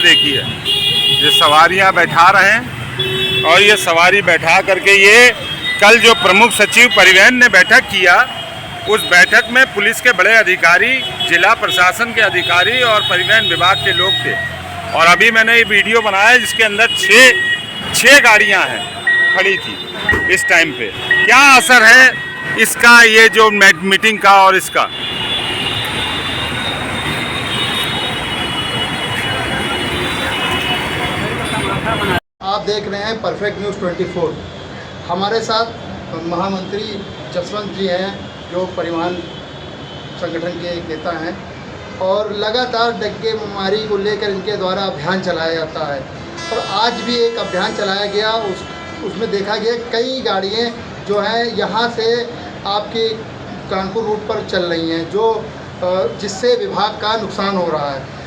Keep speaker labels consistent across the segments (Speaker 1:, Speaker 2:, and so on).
Speaker 1: देखिए ये सवारियां बैठा रहे हैं और ये सवारी बैठा करके ये कल जो प्रमुख सचिव परिवहन ने बैठक किया, उस बैठक में पुलिस के बड़े अधिकारी, जिला प्रशासन के अधिकारी और परिवहन विभाग के लोग थे। और अभी मैंने ये वीडियो बनाया जिसके अंदर छः गाड़ियां हैं खड़ी थी इस टाइम पे। क्या असर है इसका, ये जो मीटिंग का और इसका?
Speaker 2: आप देख रहे हैं परफेक्ट न्यूज़ 24। हमारे साथ महामंत्री जसवंत जी हैं जो परिवहन संगठन के नेता हैं और लगातार डग्गे बीमारी को लेकर इनके द्वारा अभियान चलाया जाता है। और आज भी एक अभियान चलाया गया, उसमें देखा गया कई गाड़ियाँ जो हैं यहाँ से आपके कानपुर रूट पर चल रही हैं, जो जिससे विभाग का नुकसान हो रहा है।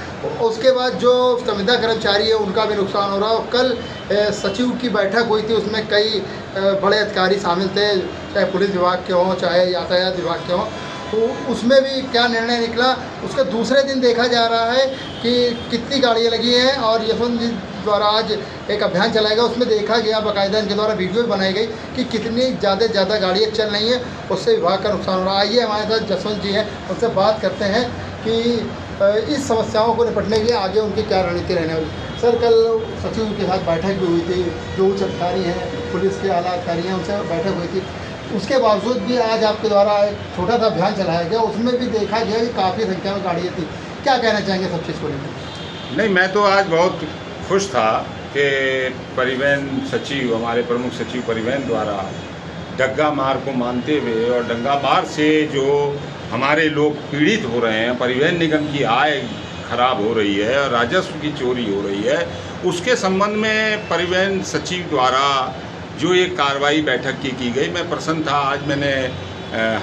Speaker 2: उसके बाद जो संविदा कर्मचारी है उनका भी नुकसान हो रहा है। और कल सचिव की बैठक हुई थी, उसमें कई बड़े अधिकारी शामिल थे, चाहे पुलिस विभाग के हों चाहे यातायात विभाग के हों। तो उसमें भी क्या निर्णय निकला, उसके दूसरे दिन देखा जा रहा है कि कितनी गाड़ियाँ लगी हैं। और यशवंत जी द्वारा आज एक अभियान चलाया गया, उसमें देखा गया बाकायदा इनके द्वारा वीडियो भी बनाई गई कि कितनी ज़्यादा गाड़ियाँ चल रही हैं, उससे विभाग का नुकसान हो रहा है। आइए हमारे साथ जसवंत जी हैं, उनसे बात करते हैं कि इस समस्याओं को निपटने के लिए आगे उनकी क्या रणनीति रहने वाली। सर, कल सचिव के साथ बैठक भी हुई थी, जो उच्च अधिकारी हैं, पुलिस के आला अधिकारी हैं, उनसे बैठक हुई थी। उसके बावजूद भी आज आपके द्वारा एक छोटा सा अभियान चलाया गया, उसमें भी देखा गया कि काफ़ी संख्या में गाड़ियाँ थी। क्या कहना चाहेंगे सब चीज़ को लेकर?
Speaker 1: नहीं, मैं तो आज बहुत खुश था कि परिवहन सचिव, हमारे प्रमुख सचिव परिवहन द्वारा डग्गा मार को मानते हुए और डग्गा मार से जो हमारे लोग पीड़ित हो रहे हैं, परिवहन निगम की आय खराब हो रही है और राजस्व की चोरी हो रही है, उसके संबंध में परिवहन सचिव द्वारा जो एक कार्रवाई बैठक की गई, मैं प्रसन्न था। आज मैंने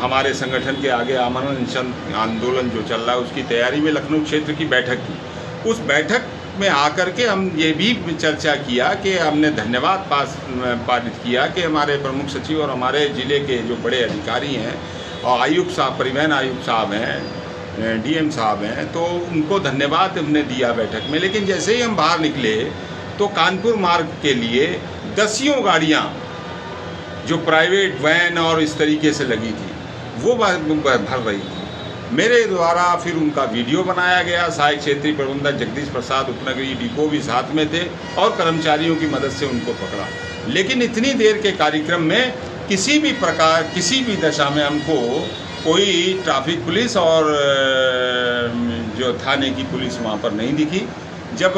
Speaker 1: हमारे संगठन के आगे आमरण अनशन आंदोलन जो चल रहा है उसकी तैयारी में लखनऊ क्षेत्र की बैठक की। उस बैठक में आकर के हम ये भी चर्चा किया कि हमने धन्यवाद पारित किया कि हमारे प्रमुख सचिव और हमारे ज़िले के जो बड़े अधिकारी हैं और आयुक्त साहब, परिवहन आयुक्त साहब हैं, डीएम साहब हैं, तो उनको धन्यवाद हमने दिया बैठक में। लेकिन जैसे ही हम बाहर निकले तो कानपुर मार्ग के लिए दसियों गाड़ियाँ जो प्राइवेट वैन और इस तरीके से लगी थी वो भर रही थी। मेरे द्वारा फिर उनका वीडियो बनाया गया, सहायक क्षेत्रीय प्रबंधक जगदीश प्रसाद उपनगरीय डिपो भी साथ में थे और कर्मचारियों की मदद से उनको पकड़ा। लेकिन इतनी देर के कार्यक्रम में किसी भी प्रकार, किसी भी दशा में हमको कोई ट्रैफिक पुलिस और जो थाने की पुलिस वहाँ पर नहीं दिखी। जब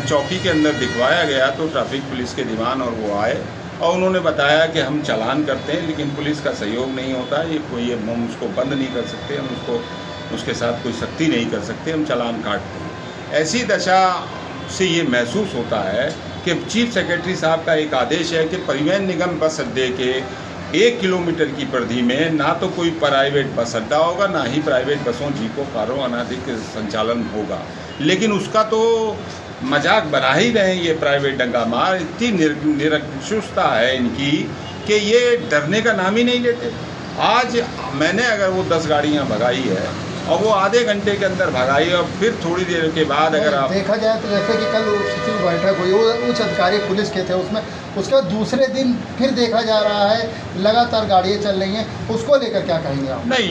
Speaker 1: चौकी के अंदर दिखवाया गया तो ट्रैफिक पुलिस के दीवान और वो आए और उन्होंने बताया कि हम चालान करते हैं लेकिन पुलिस का सहयोग नहीं होता है, हम उसको बंद नहीं कर सकते, हम उसके साथ कोई सख्ती नहीं कर सकते, हम चालान काटते हैं। ऐसी दशा से ये महसूस होता है कि चीफ सेक्रेटरी साहब का एक आदेश है कि परिवहन निगम बस अड्डे के 1 किलोमीटर की परिधि में ना तो कोई प्राइवेट बस अड्डा होगा, ना ही प्राइवेट बसों, जीपों, कारों अनाधिक संचालन होगा। लेकिन उसका तो मजाक बना ही रहे हैं ये प्राइवेट डंगा मार। इतनी निरंकुशता है इनकी कि ये डरने का नाम ही नहीं लेते। आज मैंने अगर वो 10 गाड़ियाँ भगाई है और वो आधे घंटे के अंदर भगाई और फिर थोड़ी देर के बाद अगर आप
Speaker 2: देखा जाए तो जैसे कि कल सचिव बैठक हुई, वो उच्च अधिकारी पुलिस के थे, उसमें उसके बाद दूसरे दिन फिर देखा जा रहा है लगातार गाड़ियाँ चल रही हैं, उसको लेकर क्या कहेंगे आप?
Speaker 1: नहीं,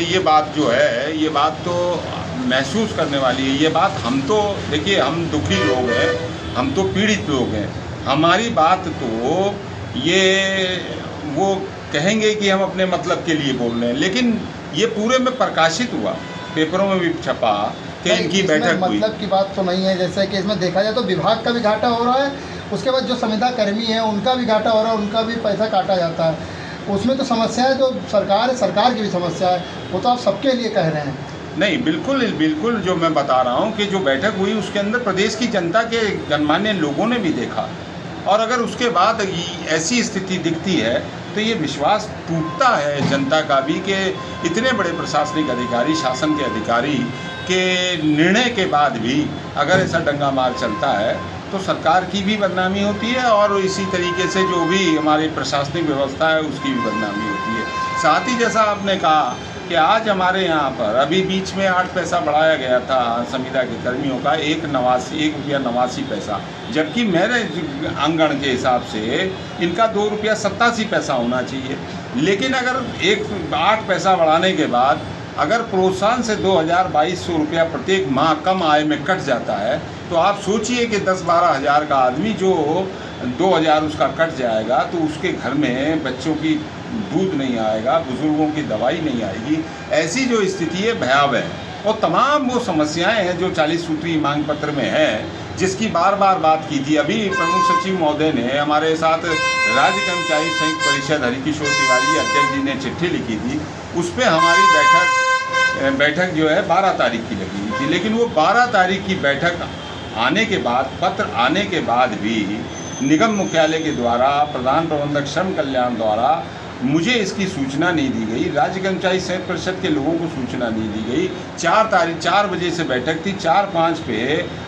Speaker 1: ये बात जो है, ये बात तो महसूस करने वाली है। ये बात हम तो देखिए, हम दुखी लोग हैं, हम तो पीड़ित लोग हैं। हमारी बात तो ये वो कहेंगे कि हम अपने मतलब के लिए बोल रहे हैं, लेकिन ये पूरे में प्रकाशित हुआ, पेपरों में भी छपा कि इनकी बैठक हुई।
Speaker 2: मतलब की बात तो नहीं है, जैसे कि इसमें देखा जाए तो विभाग का भी घाटा हो रहा है, उसके बाद जो संविदा कर्मी है उनका भी घाटा हो रहा है, उनका भी पैसा काटा जाता है। उसमें तो समस्या है, जो सरकार है, सरकार की भी समस्या है, वो तो आप सबके लिए कह रहे हैं।
Speaker 1: नहीं, बिल्कुल जो मैं बता रहा हूँ कि जो बैठक हुई उसके अंदर प्रदेश की जनता के गणमान्य लोगों ने भी देखा, और अगर उसके बाद ऐसी स्थिति दिखती है तो ये विश्वास टूटता है जनता का भी कि इतने बड़े प्रशासनिक अधिकारी, शासन के अधिकारी के निर्णय के बाद भी अगर ऐसा डंगा मार चलता है तो सरकार की भी बदनामी होती है और इसी तरीके से जो भी हमारी प्रशासनिक व्यवस्था है उसकी भी बदनामी होती है। साथ ही जैसा आपने कहा कि आज हमारे यहाँ पर अभी बीच में 8 पैसा बढ़ाया गया था संविदा के कर्मियों का, 1 रुपया 89 पैसा, जबकि मेरे आंगन के हिसाब से इनका 2 रुपया 87 पैसा होना चाहिए। लेकिन अगर 8 पैसा बढ़ाने के बाद अगर प्रोत्साहन से 2,000-2,200 रुपया प्रत्येक माह कम आय में कट जाता है, तो आप सोचिए कि 10-12 हज़ार का आदमी जो 2,000 उसका कट जाएगा, तो उसके घर में बच्चों की दूध नहीं आएगा, बुज़ुर्गों की दवाई नहीं आएगी। ऐसी जो स्थिति है भयावह है। और तमाम वो समस्याएं हैं जो 40 सूत्री मांग पत्र में है, जिसकी बार बार बात की थी। अभी प्रमुख सचिव महोदय ने हमारे साथ राज्य कर्मचारी संयुक्त परिषद हरिकिशोर तिवारी अध्यक्ष जी ने चिट्ठी लिखी थी, उस पर हमारी बैठक जो है 12 तारीख की लगी हुई थी। लेकिन वो 12 तारीख की बैठक आने के बाद, पत्र आने के बाद भी निगम मुख्यालय के द्वारा, प्रधान प्रबंधक श्रम कल्याण द्वारा मुझे इसकी सूचना नहीं दी गई, राज्य कर्मचारी संयुक्त परिषद के लोगों को सूचना नहीं दी गई। 4 बजे से बैठक थी, 4-5 पे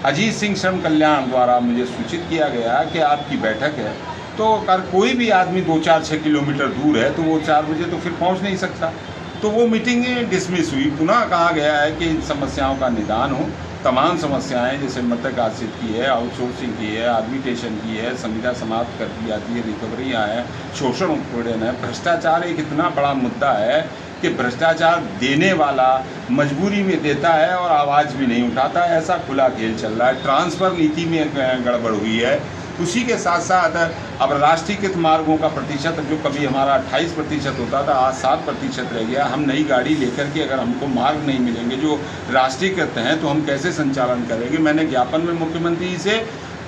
Speaker 1: अजीत सिंह श्रम कल्याण द्वारा मुझे सूचित किया गया कि आपकी बैठक है। तो अगर कोई भी आदमी 2-4-6 किलोमीटर दूर है तो वो 4 बजे तो फिर पहुंच नहीं सकता। तो वो मीटिंग डिसमिस हुई। पुनः कहा गया है कि इन समस्याओं का निदान हो। तमाम समस्याएं जैसे मृतक आश्रित की है, आउटसोर्सिंग की है, आर्बिट्रेशन की है, संविदा समाप्त कर दी जाती है, रिकवरियाँ हैं, शोषण उत्पीड़न है, भ्रष्टाचार एक इतना बड़ा मुद्दा है कि भ्रष्टाचार देने वाला मजबूरी में देता है और आवाज़ भी नहीं उठाता। ऐसा खुला खेल चल रहा है। ट्रांसफ़र नीति में गड़बड़ हुई है। उसी के साथ साथ अब राष्ट्रीयकृत मार्गों का प्रतिशत जो कभी हमारा 28% होता था, आज 7% रह गया। हम नई गाड़ी लेकर के अगर हमको मार्ग नहीं मिलेंगे जो राष्ट्रीयकृत हैं, तो हम कैसे संचालन करेंगे। मैंने ज्ञापन में मुख्यमंत्री जी से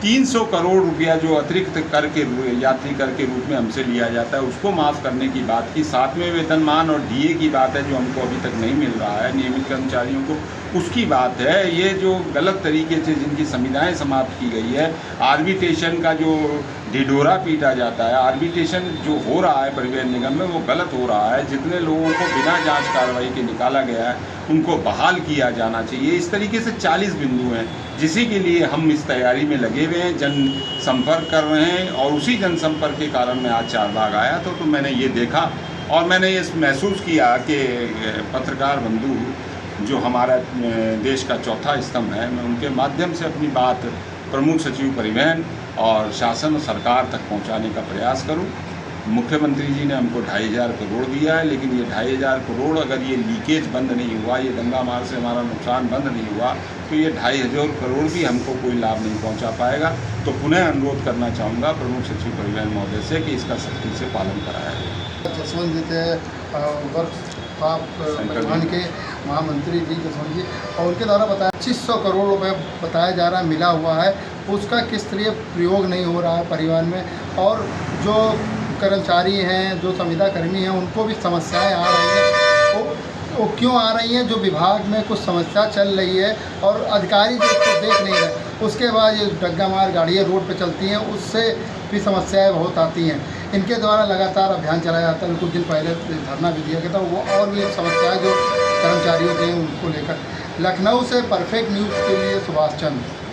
Speaker 1: 300 करोड़ रुपया जो अतिरिक्त कर के यात्री कर के रूप में हमसे लिया जाता है, उसको माफ़ करने की बात की। 7वें वेतनमान और डीए की बात है जो हमको अभी तक नहीं मिल रहा है नियमित कर्मचारियों को, उसकी बात है। ये जो गलत तरीके से जिनकी संविदाएं समाप्त की गई है, आर्बिट्रेशन का जो ढिढोरा पीटा जाता है, आर्बिट्रेशन जो हो रहा है परिवहन निगम में वो गलत हो रहा है। जितने लोगों को बिना जांच कार्रवाई के निकाला गया है उनको बहाल किया जाना चाहिए। इस तरीके से 40 बिंदु हैं जिसी के लिए हम इस तैयारी में लगे हुए हैं, जनसंपर्क कर रहे हैं। और उसी जनसंपर्क के कारण मैं आज चारबाग आया तो मैंने ये देखा और मैंने ये महसूस किया कि पत्रकार बंधु जो हमारा देश का चौथा स्तंभ है, मैं उनके माध्यम से अपनी बात प्रमुख सचिव परिवहन और शासन और सरकार तक पहुंचाने का प्रयास करूं। मुख्यमंत्री जी ने हमको 2,500 करोड़ दिया है, लेकिन ये 2,500 करोड़ अगर ये लीकेज बंद नहीं हुआ, ये दंगा मार से हमारा नुकसान बंद नहीं हुआ, तो ये 2,500 करोड़ भी हमको कोई लाभ नहीं पहुंचा पाएगा। तो पुनः अनुरोध करना चाहूँगा प्रमुख सचिव परिवहन महोदय से कि इसका सख्ती से पालन कराया जाए।
Speaker 2: जसवंत जी के वर्ष आप परिवहन के महामंत्री जी जसवंत जी, और उनके द्वारा बताया 2500 करोड़ रुपए बताया जा रहा है मिला हुआ है, उसका किस तरह प्रयोग नहीं हो रहा है परिवहन में। और जो कर्मचारी हैं, जो संविदा कर्मी हैं, उनको भी समस्याएं आ रही हैं। वो क्यों आ रही हैं? जो विभाग में कुछ समस्या चल रही है और अधिकारी जो उसको देख नहीं रहे, उसके बाद ये डग्गा मार गाड़ियाँ रोड पे चलती हैं, उससे भी समस्याएं बहुत आती हैं। इनके द्वारा लगातार अभियान चलाया जाता है। कुछ दिन पहले धरना भी दिया गया था। वो और भी समस्याएं जो कर्मचारियों के हैं उनको लेकर। लखनऊ से परफेक्ट न्यूज़ के लिए सुभाष चंद्र।